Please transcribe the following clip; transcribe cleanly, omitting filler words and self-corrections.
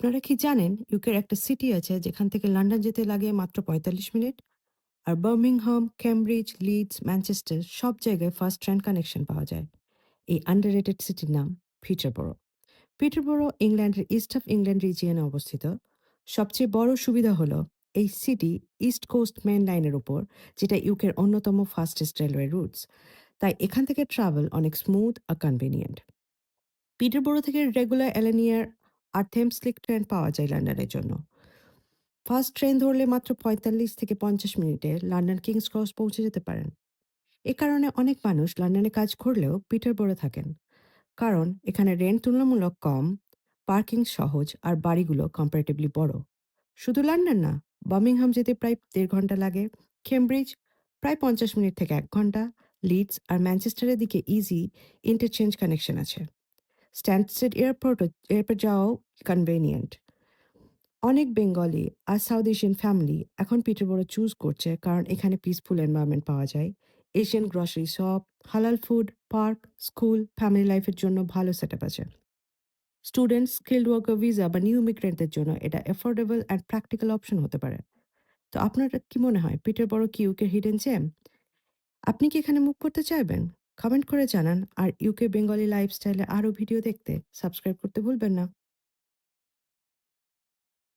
আপনারা কি জানেন ইউকের একটা সিটি আছে যেখান থেকে লন্ডন যেতে লাগে মাত্র ৪৫ মিনিট? আর বার্মিংহাম, কেমব্রিজ, লিডস, ম্যানচেস্টার সব জায়গায় ফার্স্ট ট্রেন কানেকশন পাওয়া যায়। এই আন্ডাররেটেড সিটির নাম পিটারবরো। পিটারবরো ইংল্যান্ডের ইস্ট অফ ইংল্যান্ড রিজিয়নে অবস্থিত। সবচেয়ে বড় সুবিধা হলো এই সিটি ইস্ট কোস্ট মেন লাইনের উপর, যেটা ইউকের অন্যতম ফাস্টেস্ট রেলওয়ে রুটস। তাই এখান থেকে ট্রাভেল অনেক স্মুথ আর কনভিনিয়েন্ট। পিটারবরো থেকে রেগুলার এলানিয়ার আর থেমস লিক ট্রেন পাওয়া যায় লন্ডনের জন্য। ফার্স্ট ট্রেন ধরলে মাত্র ৪৫ থেকে ৫০ মিনিটে লন্ডন কিংস ক্রস পৌঁছে যেতে পারেন। এ কারণে অনেক মানুষ লন্ডনে কাজ করলেও পিটারবরো থাকেন, কারণ এখানে রেন্ট তুলনামূলক কম, পার্কিং সহজ আর বাড়িগুলো কম্পারেটিভলি বড়। শুধু লন্ডন না, বার্মিংহাম যেতে প্রায় ১.৫ ঘন্টা লাগে, কেমব্রিজ প্রায় ৫০ মিনিট থেকে ১ ঘন্টা, লিডস আর ম্যানচেস্টারের দিকে ইজি ইন্টারচেঞ্জ কানেকশন আছে। স্ট্যানস্টেড এয়ারপোর্ট যাওয়াও কনভেনিয়েন্ট। অনেক বেঙ্গলি আর সাউথ এশিয়ান ফ্যামিলি এখন পিটারবরো চুজ করছে কারণ এখানে পিসফুল এনভায়রনমেন্ট পাওয়া যায়, এশিয়ান গ্রসারি শপ, হালাল ফুড, পার্ক, স্কুল, ফ্যামিলি লাইফের জন্য ভালো সেটআপ আছে। স্টুডেন্টস, স্কিল্ড ওয়ার্কার ভিসা বা নিউ ইমিগ্রেন্টদের জন্য এটা অ্যাফোর্ডেবল অ্যান্ড প্র্যাকটিক্যাল অপশন হতে পারে। তো আপনার কি মনে হয় পিটারবরো কি ইউকের হিডেন জেম? আপনি কি এখানে মুভ করতে চাইবেন? কমেন্ট করে জানান, আর ইউকে বেঙ্গলি লাইফস্টাইলে আরও ভিডিও দেখতে সাবস্ক্রাইব করতে ভুলবেন না।